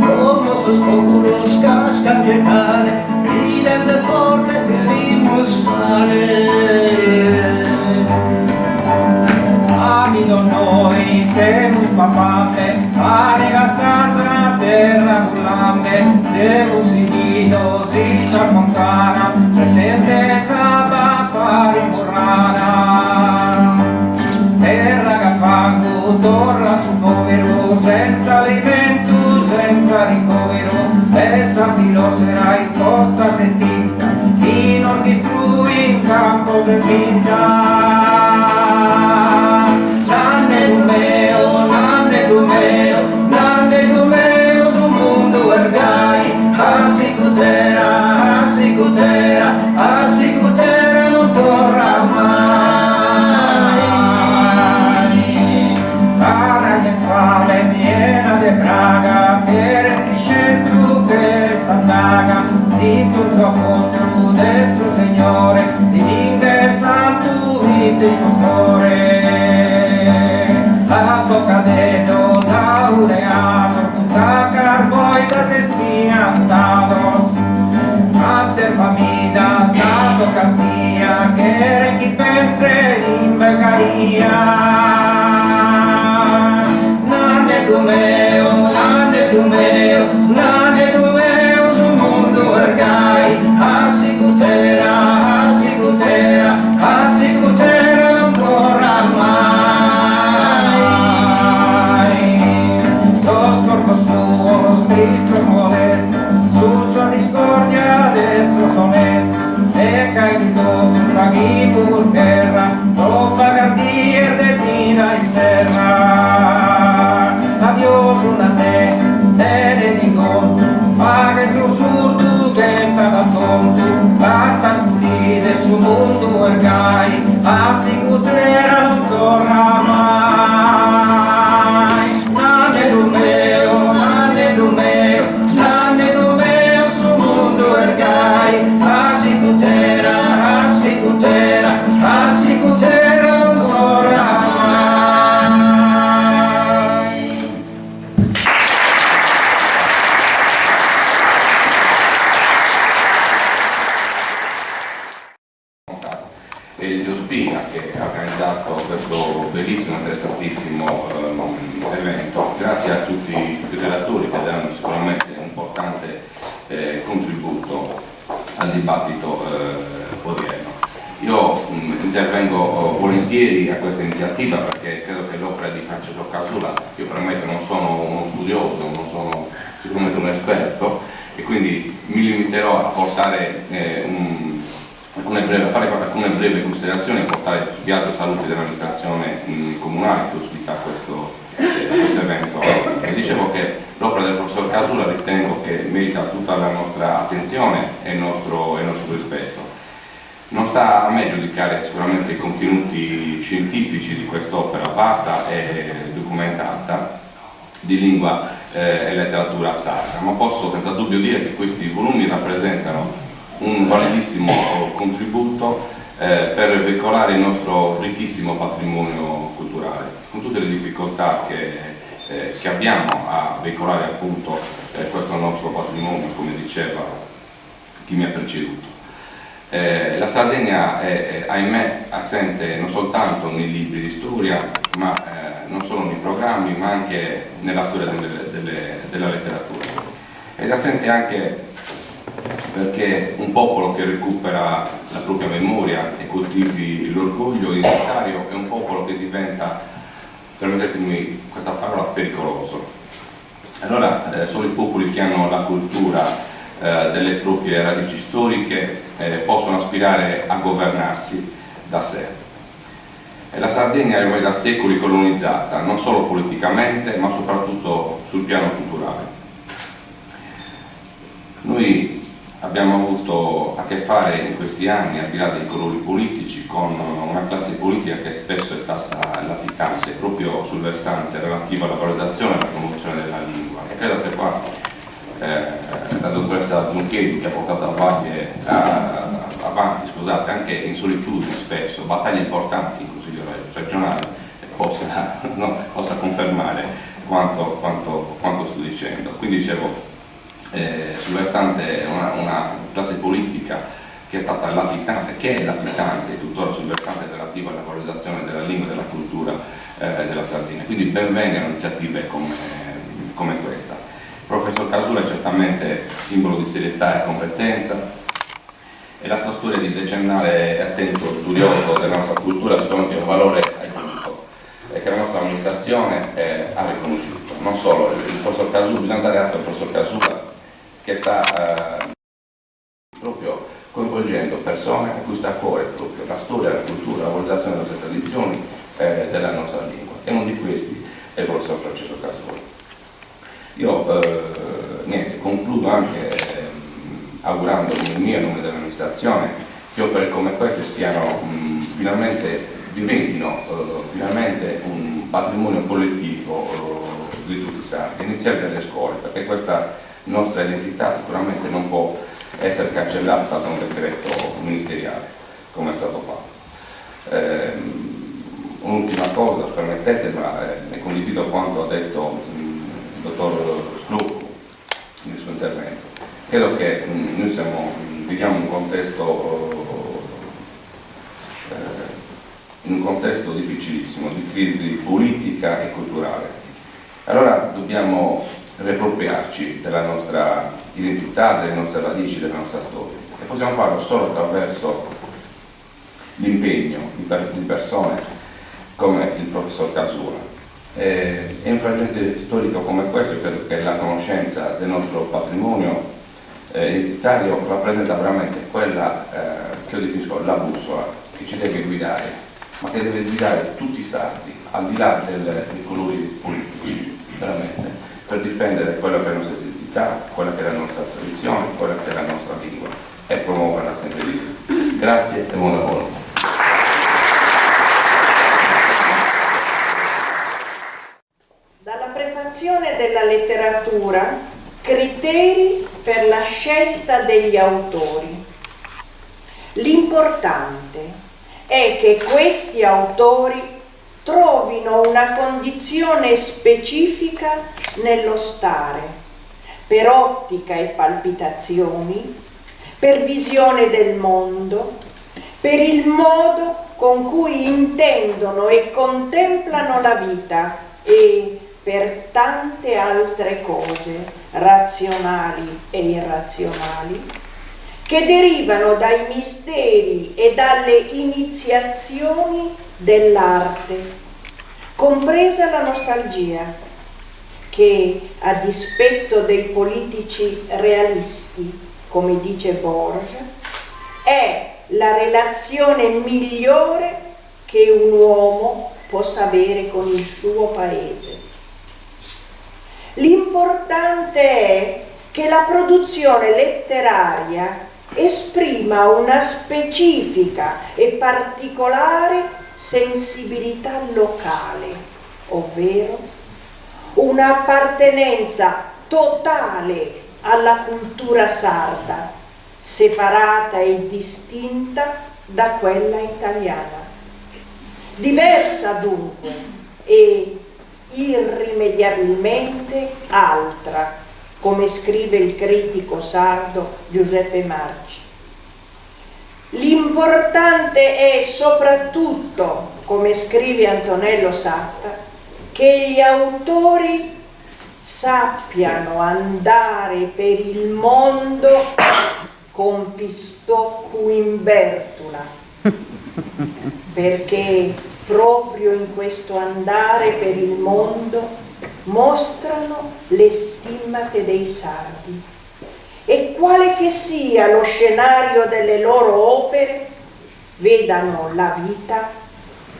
Como sus óculos cascan de carne, brillan de fuerte venimos pane. Amido noi semus papate, pane gastanza na terra bullante, semus unidos y salmontana, pretendeza papari burrana. Terra che fango torna su povero, senza alimento, senza ricovero, essa filoserai costa sentinza, chi non distrui in campo sentinza. Nanne Dumeo, nanne Dumeo, nanne Dumeo, su mundo ergai, assicutera, assicutera, assicutera non torna mai. Para infame piena de praga, per si centro, per s'andaga, si tutto a postro adesso Signore, si vinca il santo vite il pastore. Avocadetto, laureato, sacarboidas espiantados, mater famida, advocacia, che chi pensa in beccaria. Nanne Dumeo, nanne Dumeo, nanne Dumeo, su mundo ergai, assicutera, assicutera, assicutera non torna mai. Scorpo suo, tristo e molesto, su sua discordia adesso sonesto, e cai di dopo un faghi pur terra, troppa gardier de fina in terra. Adios una te di conto, fa che sussurro che da tonto, batta pulite su mondo ergai, assicutera non torna mai. Nanne Dumeo, nanne Dumeo, nanne Dumeo, su mondo ergai, assicutera, assicutera, assicutera non torna mai. E Giospina che ha organizzato questo bellissimo e interessantissimo evento, grazie a tutti i relatori che daranno sicuramente un importante contributo al dibattito odierno. Io intervengo volentieri a questa iniziativa perché credo che l'opera di Francesco Casula, io premetto non sono uno studioso, non sono sicuramente un esperto e quindi mi limiterò a portare fare alcune brevi considerazioni e portare gli altri saluti dell'amministrazione comunale che ospita questo evento. Dicevo che l'opera del professor Casula ritengo che merita tutta la nostra attenzione e il nostro rispetto. Non sta a me giudicare sicuramente i contenuti scientifici di quest'opera vasta e documentata di lingua e letteratura sarda, ma posso senza dubbio dire che questi volumi rappresentano un validissimo contributo per veicolare il nostro ricchissimo patrimonio culturale, con tutte le difficoltà che abbiamo a veicolare appunto questo nostro patrimonio, come diceva chi mi ha preceduto. La Sardegna è, ahimè, assente non soltanto nei libri di storia, ma non solo nei programmi, ma anche nella storia della letteratura. Ed è assente anche perché un popolo che recupera la propria memoria e coltivi l'orgoglio identitario è un popolo che diventa, permettetemi questa parola, pericoloso. Allora solo i popoli che hanno la cultura delle proprie radici storiche possono aspirare a governarsi da sé. E la Sardegna è ormai da secoli colonizzata, non solo politicamente, ma soprattutto sul piano culturale. Noi abbiamo avuto a che fare in questi anni, al di là dei colori politici, con una classe politica che spesso è stata latitante proprio sul versante relativo alla valorizzazione e alla promozione della lingua. E credo che qua la dottoressa Zunchedi, che ha portato avanti anche in solitudine spesso battaglie importanti in Consiglio regionale, possa confermare quanto sto dicendo. Quindi dicevo, sul versante una classe politica che è stata latitante, che è latitante tuttora sul versante relativo alla valorizzazione della lingua e della cultura della Sardegna. Quindi benvengano iniziative come questa. Il professor Casula è certamente simbolo di serietà e competenza, e la sua storia di decennale e attento studioso della nostra cultura sicuramente è un valore aggiunto e che la nostra amministrazione ha riconosciuto. Non solo, il professor Casula, bisogna dare atto al professor Casula che sta proprio coinvolgendo persone a cui sta a cuore proprio la storia, la cultura, la valorizzazione delle nostre tradizioni, della nostra lingua, e uno di questi è il professor Francesco Casula. Io concludo anche augurando nel mio nome dell'amministrazione che opere come queste diventino finalmente un patrimonio collettivo di tutti i sardi, iniziare dalle scuole, perché questa nostra identità sicuramente non può essere cancellata da un decreto ministeriale come è stato fatto. Un'ultima cosa, permettete, ma ne condivido quanto ha detto il dottor Scluffu nel suo intervento. Credo che noi viviamo in un contesto difficilissimo di crisi politica e culturale. Allora dobbiamo riappropriarci della nostra identità, delle nostre radici, della nostra storia, e possiamo farlo solo attraverso l'impegno di persone come il professor Casula. In un frangente storico come questo credo che la conoscenza del nostro patrimonio identitario rappresenta veramente quella che io definisco la bussola che ci deve guidare, ma che deve guidare tutti i sardi, al di là dei colori politici, veramente, per difendere quella che è la nostra identità, quella che è la nostra tradizione, quella che è la nostra lingua, e promuoverla sempre di più. Grazie e buon lavoro. Dalla prefazione della letteratura, criteri per la scelta degli autori. L'importante è che questi autori trovino una condizione specifica nello stare, per ottica e palpitazioni, per visione del mondo, per il modo con cui intendono e contemplano la vita e per tante altre cose, razionali e irrazionali, che derivano dai misteri e dalle iniziazioni dell'arte, compresa la nostalgia, che a dispetto dei politici realisti, come dice Borges, è la relazione migliore che un uomo possa avere con il suo paese. L'importante è che la produzione letteraria esprima una specifica e particolare sensibilità locale, ovvero un'appartenenza totale alla cultura sarda, separata e distinta da quella italiana. Diversa dunque e irrimediabilmente altra, come scrive il critico sardo Giuseppe Marci. L'importante è soprattutto, come scrive Antonello Satta, che gli autori sappiano andare per il mondo compisto Quimbertula, perché proprio in questo andare per il mondo mostrano le stimmate dei sardi e quale che sia lo scenario delle loro opere, vedano la vita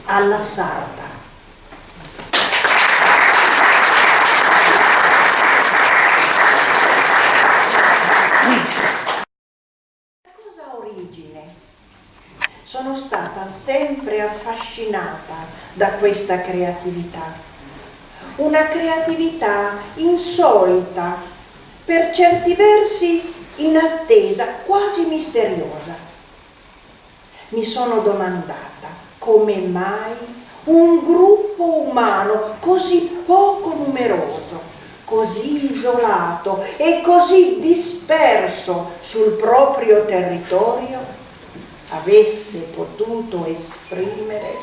alla sarda. Sono stata sempre affascinata da questa creatività, una creatività insolita, per certi versi inattesa, quasi misteriosa. Mi sono domandata come mai un gruppo umano così poco numeroso, così isolato e così disperso sul proprio territorio avesse potuto esprimere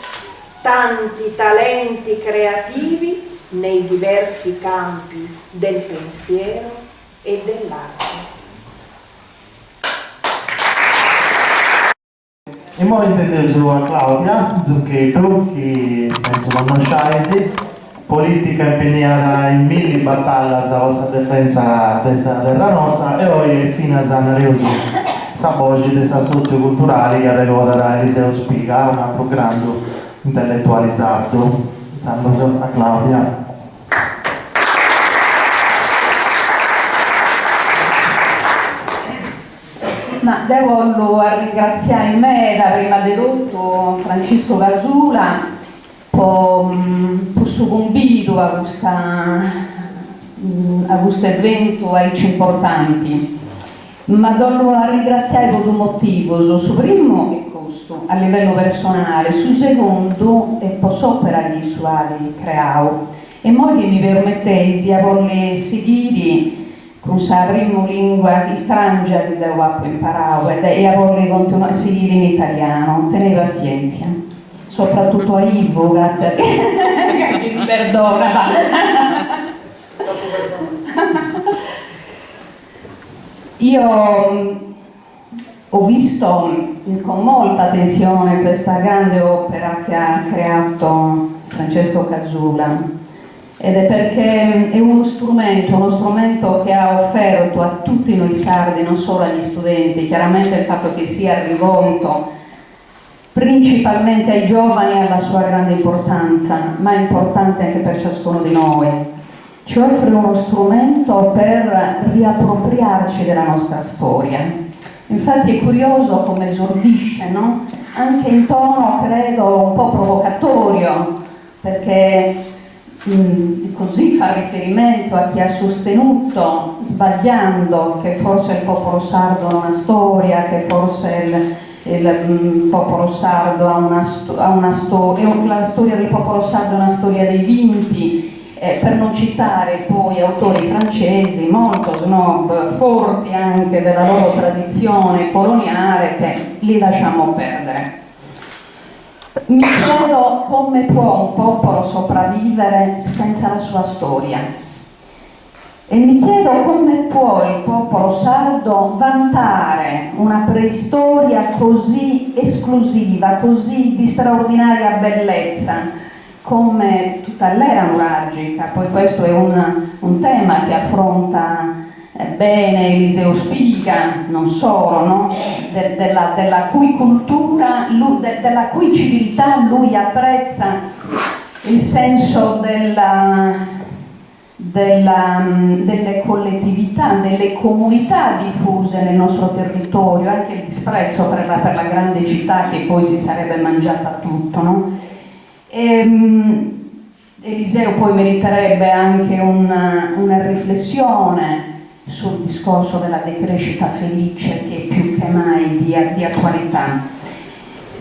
tanti talenti creativi nei diversi campi del pensiero e dell'arte. E ora intendevo a Claudia Zucchetto, che penso non conosciate, politica impegnata in mille battaglie a vostra difesa della terra nostra, e oggi fino a San sa voce della socioculturale che riguarda Eliseo Spiga, un altro grande intellettuale sardo. Salve a Claudia. Ma devo ringraziare me da prima di tutto Francesco Casula per suo convito a questo evento importante. Ma devo ringraziare per due motivi. Su primo è questo, a livello personale, su secondo è per l'opera che suave creavo. E poi che mi permettete di voler seguire con la prima lingua straniera che devo imparare e a voler continuare a seguire in italiano. Tenete pazienza, soprattutto a Ivo che mi perdona. Io ho visto con molta attenzione questa grande opera che ha creato Francesco Casula, ed è perché è uno strumento che ha offerto a tutti noi sardi, non solo agli studenti. Chiaramente il fatto che sia rivolto principalmente ai giovani ha la sua grande importanza, ma è importante anche per ciascuno di noi. Ci offre uno strumento per riappropriarci della nostra storia. Infatti è curioso come esordisce, no? Anche in tono, credo, un po' provocatorio, perché così fa riferimento a chi ha sostenuto, sbagliando, che forse il popolo sardo non ha storia, che forse il popolo sardo la storia del popolo sardo è una storia dei vinti. Per non citare poi autori francesi molto snob, forti anche della loro tradizione coloniale, che li lasciamo perdere. Mi chiedo come può un popolo sopravvivere senza la sua storia, e mi chiedo come può il popolo sardo vantare una preistoria così esclusiva, così di straordinaria bellezza, come tutta l'era nuragica. Poi questo è un tema che affronta bene Eliseo Spiga, non solo, no? della cui cultura, della cui civiltà lui apprezza il senso delle collettività, delle comunità diffuse nel nostro territorio, anche il disprezzo per la grande città che poi si sarebbe mangiata tutto, no? Eliseo poi meriterebbe anche una riflessione sul discorso della decrescita felice, che è più che mai di attualità.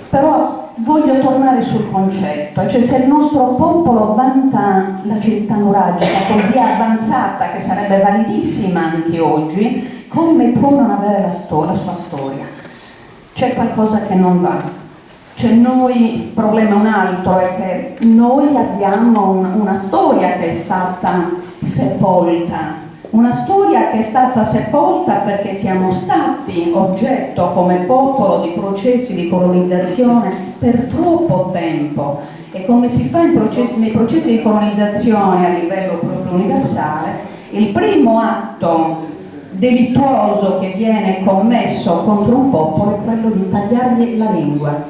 Però voglio tornare sul concetto, cioè se il nostro popolo avanza la civiltà nuragica così avanzata, che sarebbe validissima anche oggi, come può non avere la sua storia? C'è qualcosa che non va. Cioè il problema è un altro, è che noi abbiamo una storia che è stata sepolta Una storia che è stata sepolta perché siamo stati oggetto come popolo di processi di colonizzazione per troppo tempo, e come si fa nei processi di colonizzazione a livello proprio universale, il primo atto delittuoso che viene commesso contro un popolo è quello di tagliargli la lingua.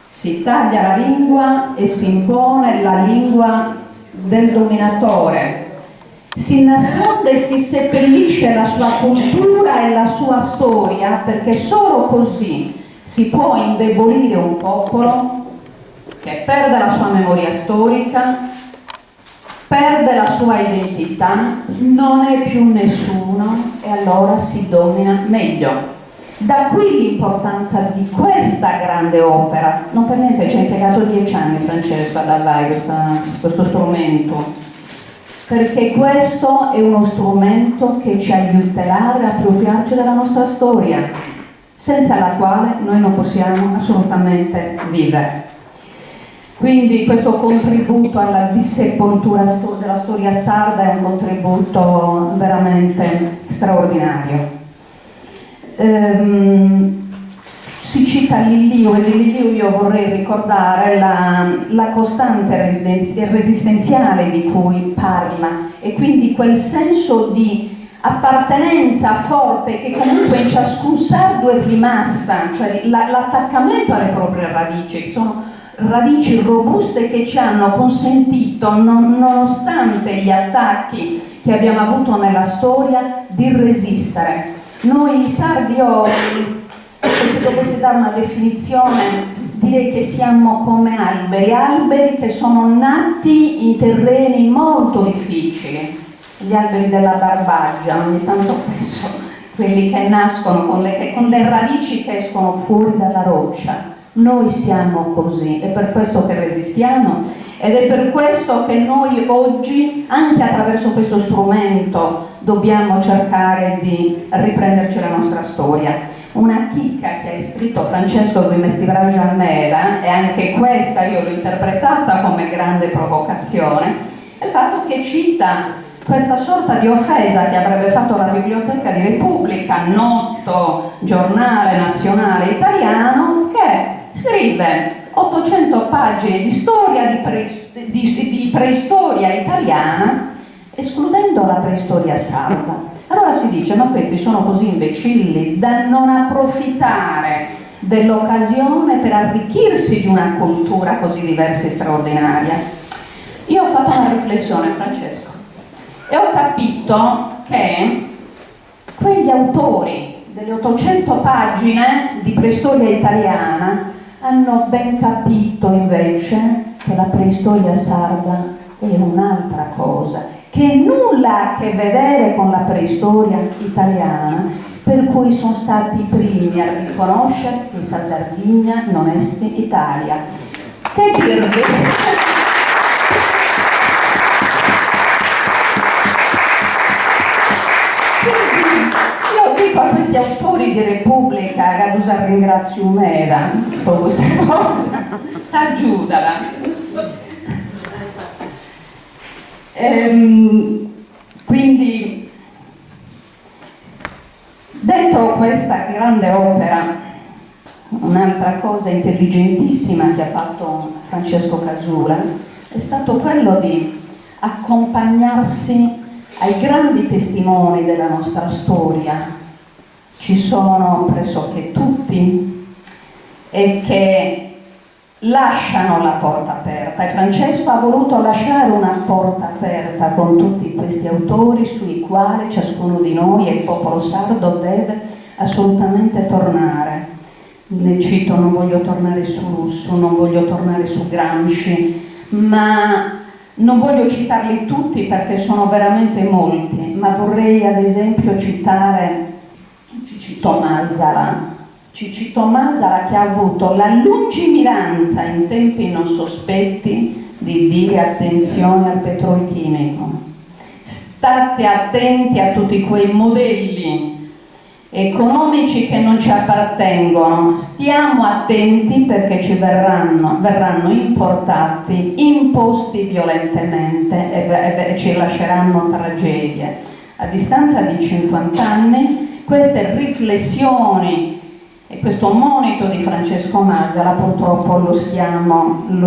Si taglia la lingua e si impone la lingua del dominatore. Si nasconde e si seppellisce la sua cultura e la sua storia, perché solo così si può indebolire un popolo che perde la sua memoria storica, perde la sua identità, non è più nessuno e allora si domina meglio. Da qui l'importanza di questa grande opera. Non per niente ci ha impiegato 10 anni Francesco ad avere questo strumento, perché questo è uno strumento che ci aiuterà ad appropriarci della nostra storia, senza la quale noi non possiamo assolutamente vivere. Quindi questo contributo alla dissepoltura della storia sarda è un contributo veramente straordinario. Si cita Lillio, e di Lillio io vorrei ricordare la costante resistenziale di cui parla, e quindi quel senso di appartenenza forte che comunque in ciascun sardo è rimasta, cioè l'attaccamento alle proprie radici, che sono radici robuste che ci hanno consentito, nonostante gli attacchi che abbiamo avuto nella storia, di resistere. Noi sardi, io, se dovessi dare una definizione, direi che siamo come alberi che sono nati in terreni molto difficili, gli alberi della Barbagia, ogni tanto penso, quelli che nascono con le radici che escono fuori dalla roccia. Noi siamo così, è per questo che resistiamo ed è per questo che noi oggi, anche attraverso questo strumento, dobbiamo cercare di riprenderci la nostra storia. Una chicca che ha scritto Francesco Guimestivrage Almeda, e anche questa io l'ho interpretata come grande provocazione, è il fatto che cita questa sorta di offesa che avrebbe fatto la Biblioteca di Repubblica, noto giornale nazionale italiano, che scrive 800 pagine di storia di preistoria italiana, escludendo la preistoria sarda. Allora si dice, ma questi sono così imbecilli da non approfittare dell'occasione per arricchirsi di una cultura così diversa e straordinaria. Io ho fatto una riflessione, Francesco, e ho capito che quegli autori delle 800 pagine di preistoria italiana hanno ben capito invece che la preistoria sarda è un'altra cosa, che nulla ha a che vedere con la preistoria italiana, per cui sono stati i primi a riconoscere che sa Sardegna non est Italia. Che dirvi? Io dico a questi autori di Repubblica che ad usare ringrazio Umeda con questa cosa, s'aggiudala. Quindi, detto questa grande opera, un'altra cosa intelligentissima che ha fatto Francesco Casula è stato quello di accompagnarsi ai grandi testimoni della nostra storia. Ci sono pressoché tutti e che lasciano la porta aperta, e Francesco ha voluto lasciare una porta aperta con tutti questi autori sui quali ciascuno di noi e il popolo sardo deve assolutamente tornare. Ne cito, non voglio tornare su Russo, non voglio tornare su Gramsci, ma non voglio citarli tutti perché sono veramente molti, ma vorrei ad esempio citare Cicito Masala. Cicito Masala, che ha avuto la lungimiranza in tempi non sospetti di dire attenzione al petrolchimico, state attenti a tutti quei modelli economici che non ci appartengono, stiamo attenti perché ci verranno importati, imposti violentemente e ci lasceranno tragedie. A distanza di 50 anni, queste riflessioni e questo monito di Francesco Masala purtroppo lo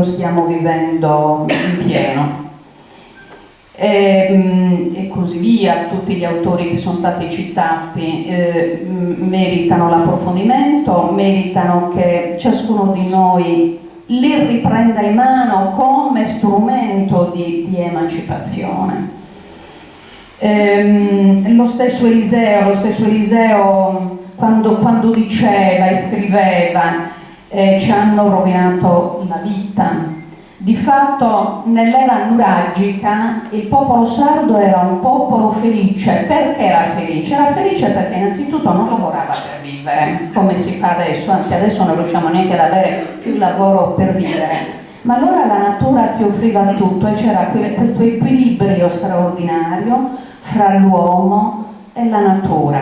stiamo vivendo in pieno. E così via, tutti gli autori che sono stati citati meritano l'approfondimento, meritano che ciascuno di noi li riprenda in mano come strumento di emancipazione. Lo stesso Eliseo quando diceva e scriveva ci hanno rovinato la vita. Di fatto nell'era nuragica il popolo sardo era un popolo felice. Perché era felice? Era felice perché innanzitutto non lavorava per vivere come si fa adesso, anzi adesso non riusciamo neanche ad avere più lavoro per vivere, ma allora la natura ti offriva tutto e c'era questo equilibrio straordinario fra l'uomo e la natura.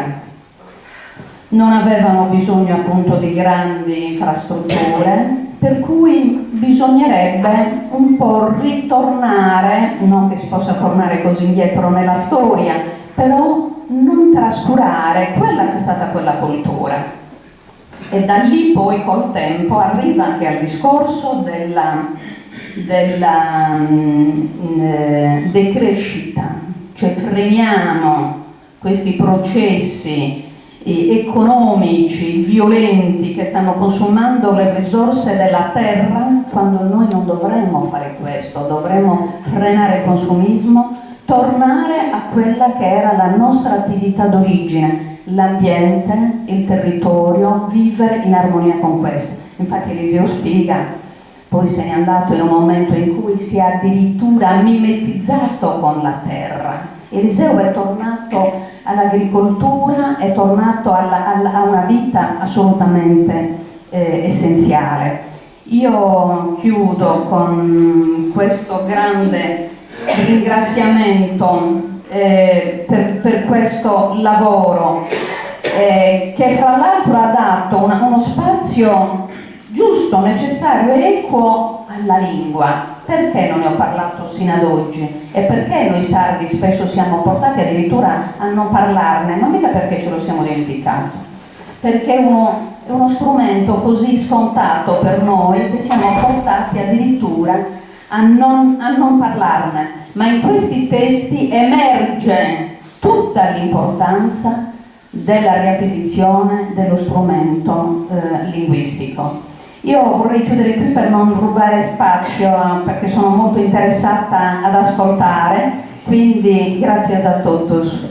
Non avevano bisogno appunto di grandi infrastrutture, per cui bisognerebbe un po' ritornare, non che si possa tornare così indietro nella storia, però non trascurare quella che è stata quella cultura. E da lì poi col tempo arriva anche al discorso della decrescita, cioè freniamo questi processi economici, violenti, che stanno consumando le risorse della terra, quando noi non dovremmo fare questo, dovremmo frenare il consumismo, tornare a quella che era la nostra attività d'origine, l'ambiente, il territorio, vivere in armonia con questo. Infatti Eliseo spiega, poi se n'è andato in un momento in cui si è addirittura mimetizzato con la terra. Eliseo è tornato all'agricoltura, è tornato a una vita assolutamente essenziale. Io chiudo con questo grande ringraziamento per questo lavoro che fra l'altro ha dato uno spazio giusto, necessario e equo alla lingua. Perché non ne ho parlato sino ad oggi? E perché noi sardi spesso siamo portati addirittura a non parlarne? Ma mica perché ce lo siamo dimenticato, perché è uno strumento così scontato per noi che siamo portati addirittura a non parlarne. Ma in questi testi emerge tutta l'importanza della riacquisizione dello strumento linguistico. Io vorrei chiudere qui per non rubare spazio, perché sono molto interessata ad ascoltare, quindi grazie a tutti.